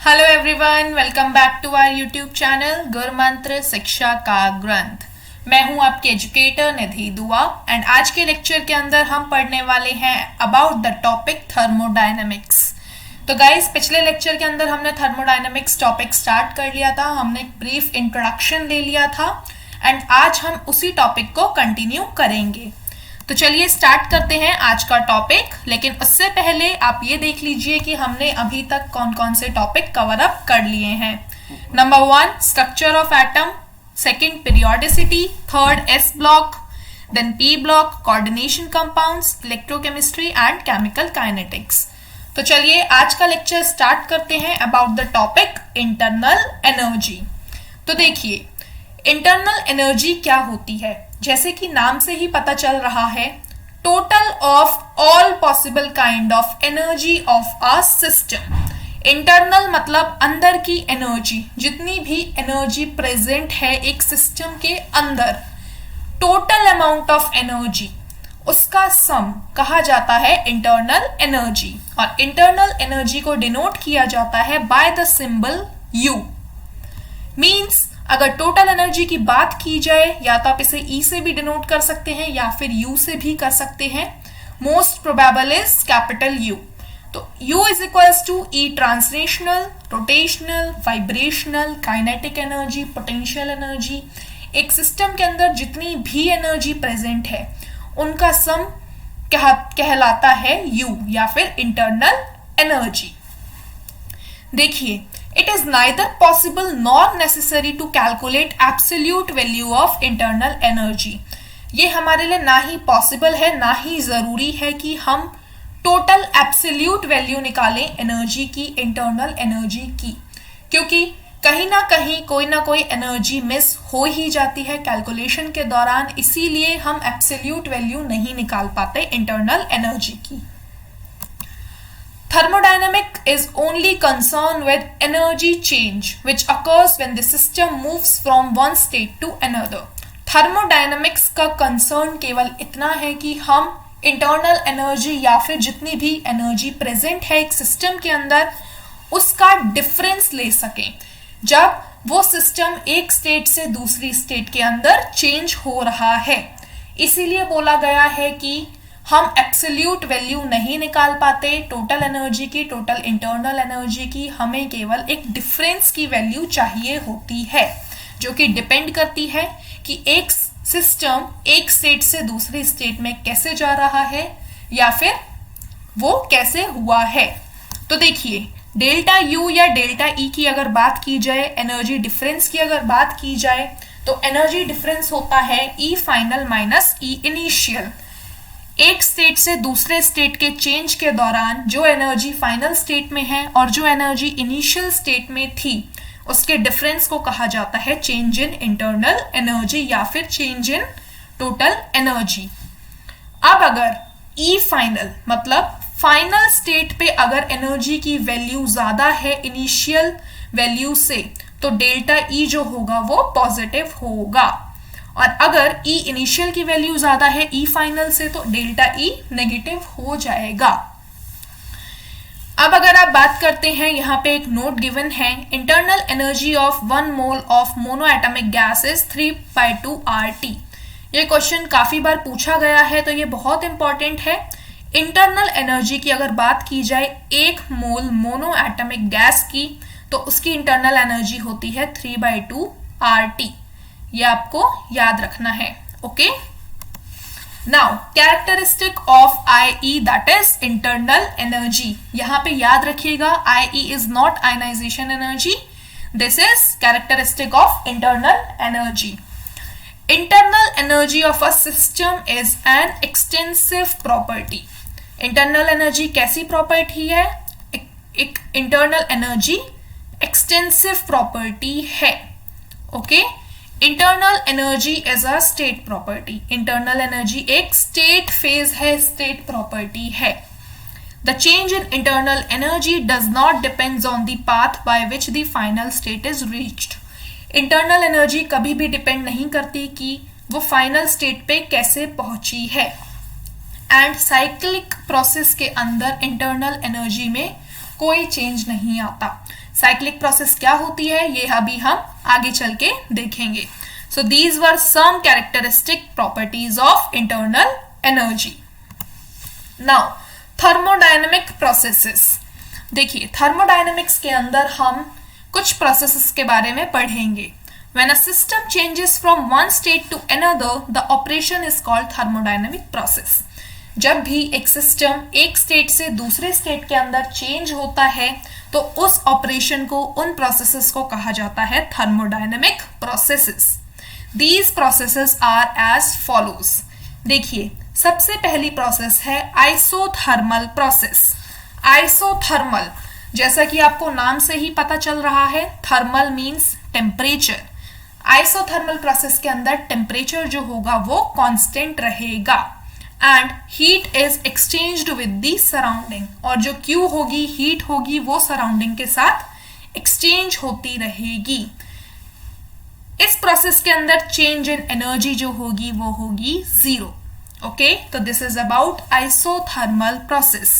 Hello everyone, welcome back to our YouTube channel Gur Mantra शिक्षा का ग्रंथ। मैं हूं आपके एजुकेटर निधि दुआ एंड आज के लेक्चर के अंदर हम पढ़ने वाले हैं अबाउट द टॉपिक थर्मोडायनेमिक्स। तो गाइस, पिछले लेक्चर के अंदर हमने थर्मोडायनेमिक्स टॉपिक स्टार्ट कर लिया था, हमने एक ब्रीफ इंट्रोडक्शन ले लिया था एंड आज हम उसी टॉपिक को कंटिन्यू करेंगे। तो चलिए स्टार्ट करते हैं आज का टॉपिक। लेकिन उससे पहले आप ये देख लीजिए कि हमने अभी तक कौन कौन से टॉपिक कवर अप कर लिए हैं। Number 1 structure of atom, second periodicity, third S block, then P block, coordination compounds, electrochemistry and chemical kinetics. तो चलिए आज का लेक्चर स्टार्ट करते हैं about the topic internal energy. तो देखिए, इंटरनल एनर्जी क्या होती है? जैसे कि नाम से ही पता चल रहा है, total of all possible kind of energy of a system. Internal मतलब अंदर की एनर्जी, जितनी भी एनर्जी प्रेजेंट है एक सिस्टम के अंदर, टोटल अमाउंट ऑफ एनर्जी, उसका सम कहा जाता है इंटरनल एनर्जी। और इंटरनल एनर्जी को डिनोट किया जाता है by the symbol U। Means अगर टोटल एनर्जी की बात की जाए, या तो आप इसे E से भी डिनोट कर सकते हैं या फिर U से भी कर सकते हैं। Most probable is capital U। तो U is equals to E translational, rotational, vibrational, kinetic energy, potential energy. एक सिस्टम के अंदर जितनी भी एनर्जी प्रेजेंट है उनका सम कहलाता है U या फिर इंटरनल एनर्जी। देखिए, it is neither possible nor necessary to calculate absolute value of internal energy। ये हमारे लिए ना ही पॉसिबल है ना ही जरूरी है कि हम टोटल एब्सोल्यूट वैल्यू निकालें एनर्जी की, इंटरनल एनर्जी की, क्योंकि कहीं ना कोई एनर्जी मिस हो ही जाती है कैलकुलेशन के दौरान। इसीलिए हम एब्सोल्यूट वैल्यू नहीं निकाल पाते इंटरनल एनर्जी की। Thermodynamic is only concerned with energy change which occurs when the system moves from one state to another। Thermodynamics का concern केवल इतना है कि हम internal energy या फिर जितनी भी energy present है एक system के अंदर उसका difference ले सकें जब वो system एक state से दूसरी state के अंदर change हो रहा है। इसीलिए बोला गया है कि हम एब्सोल्यूट वैल्यू नहीं निकाल पाते टोटल एनर्जी की, टोटल इंटरनल एनर्जी की। हमें केवल एक डिफरेंस की वैल्यू चाहिए होती है जो कि डिपेंड करती है कि एक सिस्टम एक स्टेट से दूसरी स्टेट में कैसे जा रहा है या फिर वो कैसे हुआ है। तो देखिए, डेल्टा U या डेल्टा E की अगर बात की जाए, एनर्जी डिफरेंस की अगर बात की जाए, तो एनर्जी डिफरेंस होता है E final minus E initial. एक स्टेट से दूसरे स्टेट के चेंज के दौरान जो एनर्जी फाइनल स्टेट में है और जो एनर्जी इनिशियल स्टेट में थी उसके डिफरेंस को कहा जाता है चेंज इन इंटरनल एनर्जी या फिर चेंज इन टोटल एनर्जी। अब अगर E फाइनल मतलब फाइनल स्टेट पे अगर एनर्जी की वैल्यू ज्यादा है इनिशियल वैल्यू से, तो डेल्टा E जो होगा वो पॉजिटिव होगा। और अगर E इनिशियल की वैल्यू ज्यादा है E फाइनल से, तो डेल्टा E नेगेटिव हो जाएगा। अब अगर आप बात करते हैं, यहाँ पे एक नोट गिवन है, internal energy of 1 mole of mono atomic gas is 3/2 RT। ये क्वेश्चन काफी बार पूछा गया है तो ये बहुत इंपॉर्टेंट है। इंटरनल एनर्जी की अगर बात की जाए 1 मोल मोनो एटॉमिक गैस की, तो उसकी इंटरनल एनर्जी होती है 3/2 RT। ये आपको याद रखना है। Okay, now characteristic of IE that is internal energy. यहां पे याद रखिएगा, IE is not ionization energy, this is characteristic of internal energy. Internal energy of a system is an extensive property. Internal energy कैसी property है? एक internal energy extensive property है। Okay, internal energy is a state property. Internal energy एक state phase है, state property है। The change in internal energy does not depends on the path by which the final state is reached. Internal energy कभी भी depend नहीं करती कि वो final state पे कैसे पहुंची है। एंड साइक्लिक प्रोसेस के अंदर इंटरनल एनर्जी में कोई चेंज नहीं आता। साइक्लिक प्रोसेस क्या होती है ये अभी हम आगे चल के देखेंगे। So these were some characteristic properties of internal energy. Now thermodynamic processes. देखिए थर्मोडायनेमिक्स के अंदर हम कुछ प्रोसेसेस के बारे में पढ़ेंगे। When a system changes from one state to another, the operation is called thermodynamic process. जब भी एक सिस्टम एक स्टेट से दूसरे स्टेट के अंदर चेंज होता है तो उस ऑपरेशन को, उन प्रोसेसेस को कहा जाता है thermodynamic processes. These processes are as follows. देखिए सबसे पहली प्रोसेस है आइसोथर्मल प्रोसेस। आइसोथर्मल, जैसा कि आपको नाम से ही पता चल रहा है, thermal means temperature. Isothermal process के अंदर टेम्परेचर जो होगा वो कांस्टेंट रहेगा and heat is exchanged with the surrounding, और जो क्यू होगी, हीट होगी, वो सराउंडिंग के साथ एक्सचेंज होती रहेगी। इस प्रोसेस के अंदर चेंज इन एनर्जी जो होगी वो होगी जीरो। ओके, तो this is about isothermal process.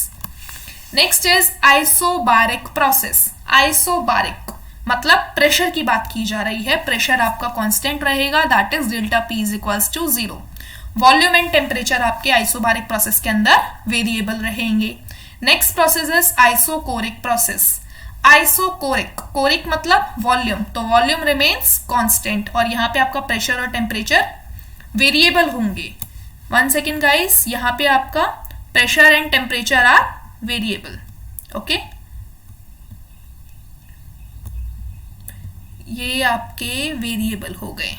Next is isobaric process. Isobaric मतलब प्रेशर की बात की जा रही है, प्रेशर आपका कांस्टेंट रहेगा, that is delta P is equals to zero. Volume and temperature आपके आइसोबारिक प्रोसेस के अंदर वेरिएबल रहेंगे। Next process is isochoric process. Isochoric, choric मतलब वॉल्यूम, तो वॉल्यूम रिमेन्स कांस्टेंट और यहाँ पे आपका प्रेशर और टेम्परेचर वेरिएबल होंगे। 1 सेकेंड गाइस, यहाँ पे आपका pressure and temperature are variable. Okay, ये आपके वेरिएबल हो गए।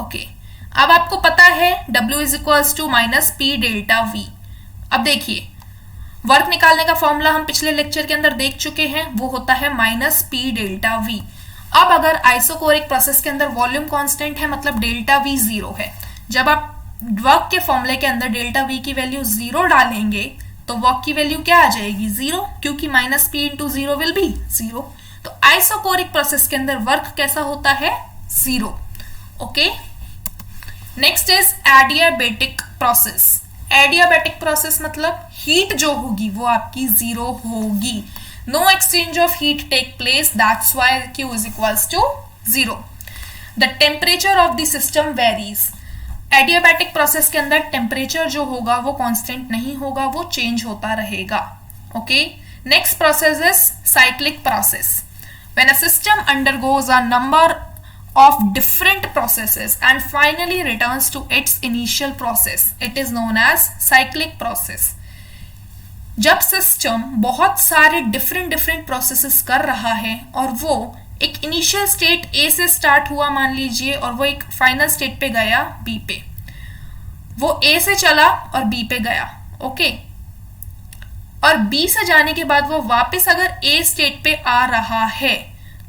ओके, अब आपको पता है W is equals to minus P delta V. अब देखिए वर्क निकालने का फॉर्मूला हम पिछले लेक्चर के अंदर देख चुके हैं, वो होता है माइनस पी डेल्टा वी। अब अगर आइसोकोरिक प्रोसेस के अंदर वॉल्यूम कांस्टेंट है मतलब डेल्टा वी जीरो है, जब आप वर्क के फॉर्मूले के अंदर डेल्टा वी की वैल्यू जीरो डालेंगे तो वर्क की वैल्यू क्या आ जाएगी, जीरो, क्योंकि minus P into zero will be zero. तो आइसोकोरिक प्रोसेस के अंदर वर्क कैसा होता है, zero. Okay, next is adiabatic process. Adiabatic process मतलब हीट जो होगी वो आपकी जीरो होगी। No exchange of heat take place, that's why Q is equals to zero. The temperature of the system varies. Adiabatic process के अंदर temperature जो होगा वो कांस्टेंट नहीं होगा, वो चेंज होता रहेगा। Okay, next process is cyclic process. When a system undergoes a number of different processes and finally returns to its initial process, it is known as cyclic process. जब system बहुत सारे different processes कर रहा है और वो एक initial state A से स्टार्ट हुआ मान लीजिए और वो एक फाइनल स्टेट पे गया बी पे, वो ए से चला और बी पे गया। ओके, और बी से जाने के बाद वो वापस अगर ए स्टेट पे आ रहा है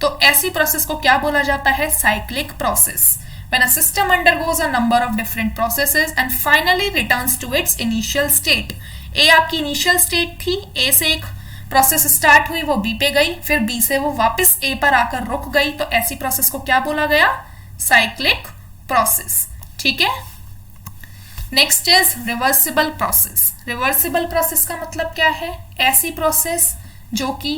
तो ऐसी प्रोसेस को क्या बोला जाता है, cyclic process. When a system undergoes a number of different processes and finally returns to its initial state. A आपकी इनिशियल स्टेट थी, ए से एक प्रोसेस स्टार्ट हुई, वो बी पे गई, फिर बी से वो वापस ए पर आकर रुक गई, तो ऐसी प्रोसेस को क्या बोला गया, साइक्लिक प्रोसेस। ठीक है, next is reversible process. Reversible process का मतलब क्या है, ऐसी प्रोसेस जो कि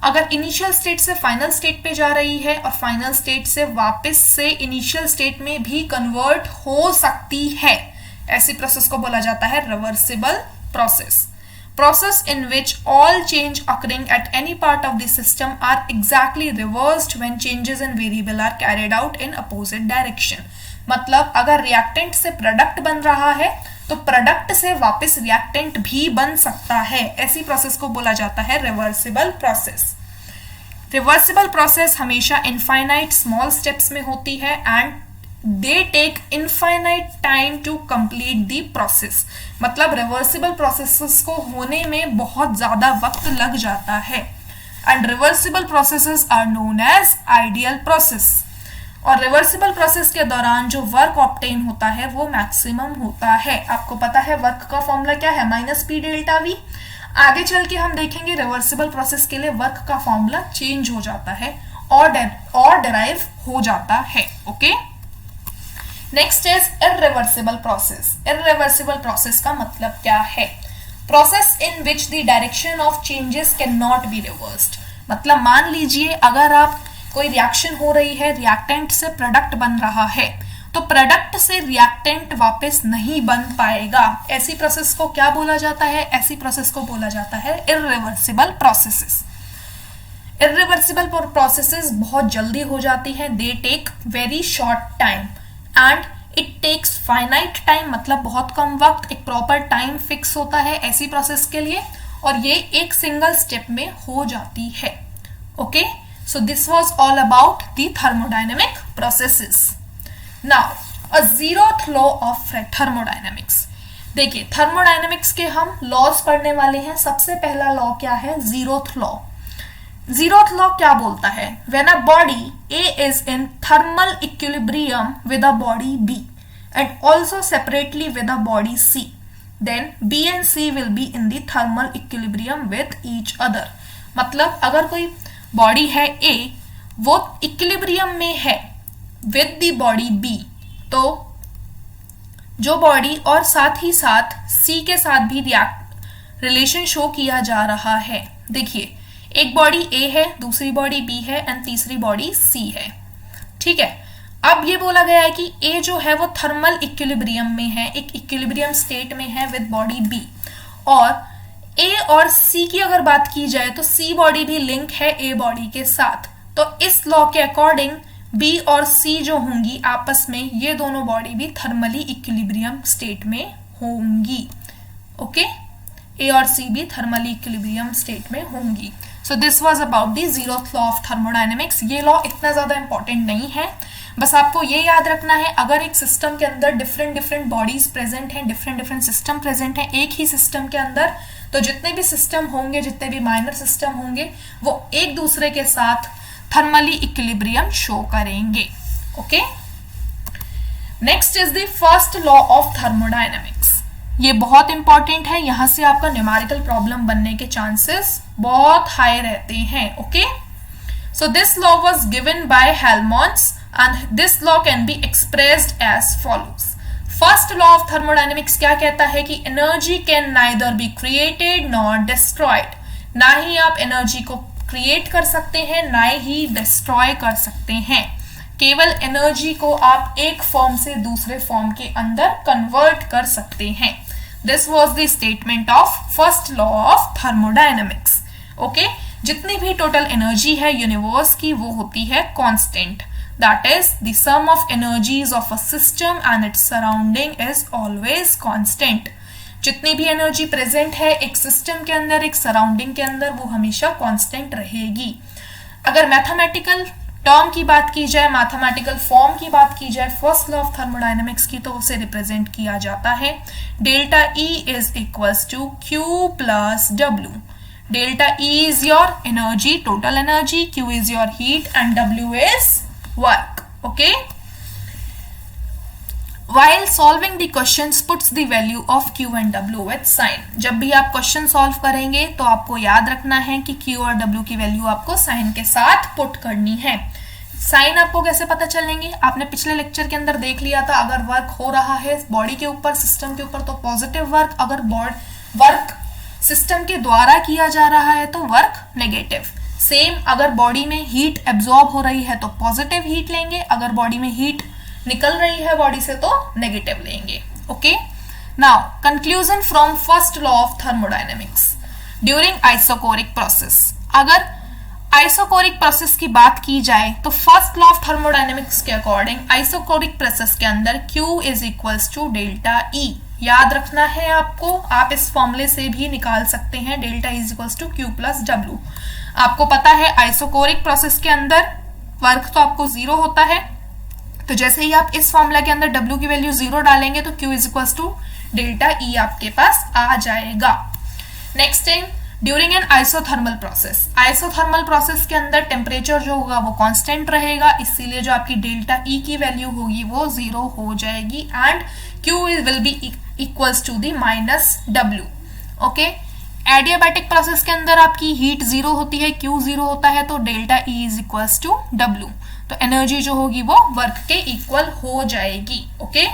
अगर इनिशियल स्टेट से फाइनल स्टेट पे जा रही है और फाइनल स्टेट से वापस से इनिशियल स्टेट में भी कन्वर्ट हो सकती है, ऐसी प्रोसेस को बोला जाता है reversible process. Process in which all change occurring at any part of the system are exactly reversed when changes in variable are carried out in opposite direction. मतलब अगर रिएक्टेंट से प्रोडक्ट बन रहा है तो प्रोडक्ट से वापस रिएक्टेंट भी बन सकता है, ऐसी प्रोसेस को बोला जाता है रिवर्सिबल प्रोसेस। रिवर्सिबल प्रोसेस हमेशा इनफाइनाइट स्मॉल स्टेप्स में होती है and they take infinite time to complete the process. मतलब रिवर्सिबल प्रोसेसेस को होने में बहुत ज्यादा वक्त लग जाता है and reversible processes are known as ideal process. और रिवर्सिबल प्रोसेस के दौरान जो वर्क ऑब्टेन होता है वो मैक्सिमम होता है। आपको पता है वर्क का फॉर्मूला क्या है, माइनस पी डेल्टा वी। आगे चल के हम देखेंगे रिवर्सिबल प्रोसेस के लिए वर्क का फॉर्मूला चेंज हो जाता है और डिराइव हो जाता है। Okay, next is irreversible process. Irreversible process का मतलब क्या है, process in which the direction of changes can not be reversed. मतलब मान लीजिए अगर आप कोई रिएक्शन हो रही है, रिएक्टेंट से प्रोडक्ट बन रहा है, तो प्रोडक्ट से रिएक्टेंट वापस नहीं बन पाएगा। ऐसी प्रोसेस को क्या बोला जाता है? ऐसी प्रोसेस को बोला जाता है इर्रिवर्सिबल प्रोसेसेस। इर्रिवर्सिबल प्रोसेसेस बहुत जल्दी हो जाती हैं, they take very short time and it takes finite time, मतलब बहुत कम वक्त, एक प्रॉपर टाइम फिक्स होता है ऐसी प्रोसेस के लिए, और ये एक सिंगल स्टेप में हो जाती है। Okay, so this was all about the thermodynamic processes. Now a zeroth law of thermodynamics. देखिए थर्मोडायनेमिक्स के हम लॉज पढ़ने वाले हैं। सबसे पहला लॉ क्या है? Zeroth law. जीरोथ लॉ क्या बोलता है? When a body A is in thermal equilibrium with a body B and also separately with a body C, then B and C will be in the thermal equilibrium with each other। मतलब अगर कोई body है A, वो equilibrium में है with the body B, तो जो body और साथ ही साथ C के साथ भी रिलेशन शो किया जा रहा है। देखिए एक बॉडी A है, दूसरी बॉडी B है एंड तीसरी बॉडी C है। ठीक है, अब ये बोला गया है कि A जो है वो थर्मल इक्विलिब्रियम में है, एक इक्विलिब्रियम स्टेट में है विद बॉडी B, और A और C की अगर बात की जाए तो C बॉडी भी लिंक है A बॉडी के साथ। तो इस लॉ के अकॉर्डिंग B और C जो होंगी आपस में, ये दोनों बॉडी भी थर्मली इक्विलिब्रियम स्टेट में होंगी। ओके, A और C भी थर्मली इक्विलिब्रियम स्टेट में होंगी। So this was about the zeroth law of thermodynamics. ये लॉ इतना ज्यादा इंपॉर्टेंट नहीं है, बस आपको ये याद रखना है अगर एक सिस्टम के अंदर डिफरेंट डिफरेंट बॉडीज प्रेजेंट हैं, डिफरेंट डिफरेंट सिस्टम प्रेजेंट हैं एक ही सिस्टम के अंदर, तो जितने भी सिस्टम होंगे, जितने भी माइनर सिस्टम होंगे, वो एक दूसरे के साथ थर्मली इक्विलिब्रियम शो करेंगे। Okay, next is the first law of thermodynamics. ये बहुत इंपॉर्टेंट है, यहां से आपका न्यूमेरिकल प्रॉब्लम बनने के चांसेस बहुत हाई रहते हैं। Okay, so this law was given by Helmholtz and this law can be expressed as follows. First law of thermodynamics क्या कहता है कि energy can neither be created nor destroyed. ना ही आप एनर्जी को क्रिएट कर सकते हैं, ना ही डिस्ट्रॉय कर सकते हैं। केवल एनर्जी को आप एक फॉर्म से दूसरे फॉर्म के अंदर कन्वर्ट कर सकते हैं। This was the statement of first law of thermodynamics. Okay, जितनी भी टोटल एनर्जी है यूनिवर्स की वो होती है constant, that is the sum of energies of a system and its surrounding is always constant. जितनी भी एनर्जी प्रेजेंट है एक सिस्टम के अंदर, एक सराउंडिंग के अंदर, वो हमेशा कांस्टेंट रहेगी। अगर मैथमेटिकल टर्म की बात की जाए, मैथमेटिकल फॉर्म की बात की जाए फर्स्ट लॉ ऑफ थर्मोडायनेमिक्स की, तो उसे रिप्रेजेंट किया जाता है delta E is equals to Q plus W। Delta E is your energy, total energy, Q is your heat and W is work. Okay, while solving the questions puts the value of Q and W with sign। जब भी आप question solve करेंगे तो आपको याद रखना है कि Q और W की वैल्यू आपको साइन के साथ पुट करनी है। साइन आपको कैसे पता चलेंगे? आपने पिछले लेक्चर के अंदर देख लिया था, अगर वर्क हो रहा है बॉडी के ऊपर, सिस्टम के ऊपर, तो पॉजिटिव वर्क, अगर वर्क सिस्टम के द्वारा किया जा रहा है तो वर्क नेगेटिव। सेम अगर बॉडी में हीट एब्जॉर्ब हो रही है तो पॉजिटिव हीट लेंगे, अगर बॉडी में हीट निकल रही है बॉडी से तो नेगेटिव लेंगे। Okay, now conclusion from first law of thermodynamics. During isochoric process, अगर आइसोकोरिक प्रोसेस की बात की जाए तो फर्स्ट लॉ ऑफ थर्मोडायनेमिक्स के अकॉर्डिंग आइसोकोरिक प्रोसेस के अंदर Q is equals to delta E। याद रखना है आपको, आप इस फॉर्मूले से भी निकाल सकते हैं delta E is equals to Q plus W। आपको पता है आइसोकोरिक प्रोसेस के अंदर वर्क तो आपको 0 होता है, तो जैसे ही आप इस फॉर्मूला के अंदर W की वैल्यू 0 डालेंगे तो Q is equals to delta E आपके पास आ जाएगा। Next time during an isothermal process, isothermal process के अंदर टेम्परेचर जो होगा वो कांस्टेंट रहेगा, इसीलिए जो आपकी डेल्टा E की वैल्यू होगी वो 0 हो जाएगी and Q will be equals to the minus W। Okay, adiabatic process के अंदर आपकी हीट 0 होती है, Q 0 होता है, तो delta E is equals to W, तो एनर्जी जो होगी वो वर्क के इक्वल हो जाएगी। Okay,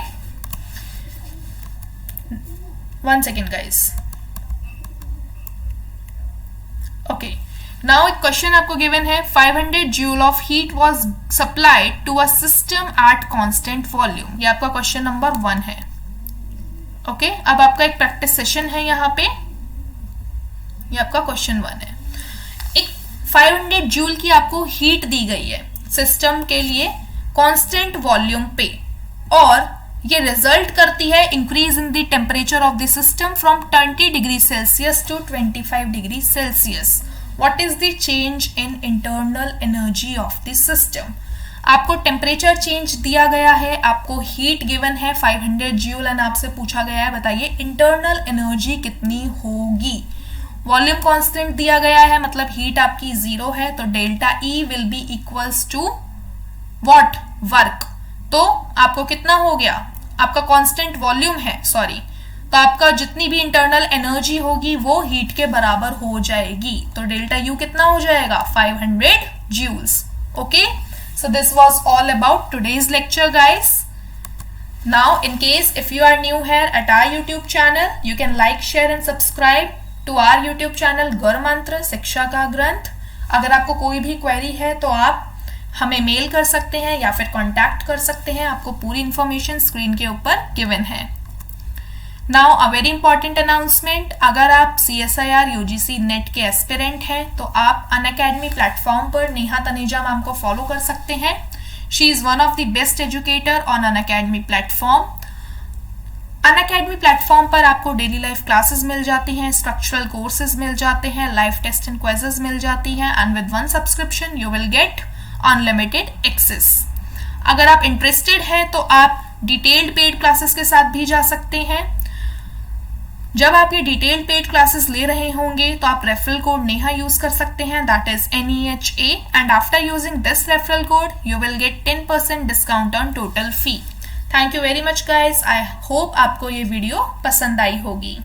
1 second guys. Okay, now एक क्वेश्चन आपको गिवन है 500 joule of heat was supplied to a system at constant volume. ये आपका क्वेश्चन नंबर 1 है। ओके, अब आपका एक प्रैक्टिस सेशन है यहाँ पे। ये आपका क्वेश्चन 1 है। एक 500 जूल की आपको हीट दी गई है सिस्टम के लिए कांस्टेंट वॉल्यूम पे, और ये रिजल्ट करती है increase in the temperature of the system from 20 degree Celsius to 25 degree Celsius. What is the change in internal energy of the system. आपको टेम्परेचर चेंज दिया गया है, आपको हीट गिवन है 500 जूल एंड आपसे पूछा गया है बताइए इंटरनल एनर्जी कितनी होगी। वॉल्यूम कांस्टेंट दिया गया है, मतलब हीट आपकी 0 है, तो delta E will be equals to what, work. तो आपको कितना हो गया, आपका कांस्टेंट वॉल्यूम है, सॉरी, तो आपका जितनी भी इंटरनल एनर्जी होगी वो हीट के बराबर हो जाएगी। तो डेल्टा यू कितना हो जाएगा, 500 joules. Okay, so this was all about today's lecture, guys. Now in case if you are new here at our YouTube channel, you can like, share and subscribe to our YouTube channel गुरमंत्र शिक्षा का ग्रंथ। अगर आपको कोई भी query है तो आप हमें मेल कर सकते हैं या फिर कांटेक्ट कर सकते हैं, आपको पूरी इंफॉर्मेशन स्क्रीन के ऊपर गिवन है। Now a very important announcement, अगर आप CSIR UGC नेट के एस्पिरेंट हैं तो आप अनअकैडमी प्लेटफॉर्म पर नेहा तनेजा मैम को फॉलो कर सकते हैं। She is one of the best educator on Unacademy platform. Unacademy platform पर आपको डेली लाइफ क्लासेस मिल जाती हैं, स्ट्रक्चरल कोर्सेज मिल जाते हैं, लाइव टेस्ट एंड क्विजेस मिल जाती हैं, and with 1 subscription you will get unlimited access. अगर आप इंटरेस्टेड हैं तो आप डिटेल्ड पेड क्लासेस के साथ भी जा सकते हैं। जब आप ये डिटेल्ड पेड क्लासेस ले रहे होंगे तो आप रेफरल कोड नेहा यूज कर सकते हैं, that is NEHA, and after using this referral code you will gate 10% discount on total fee. Thank you very much guys, I hope आपको ये वीडियो पसंद आई होगी।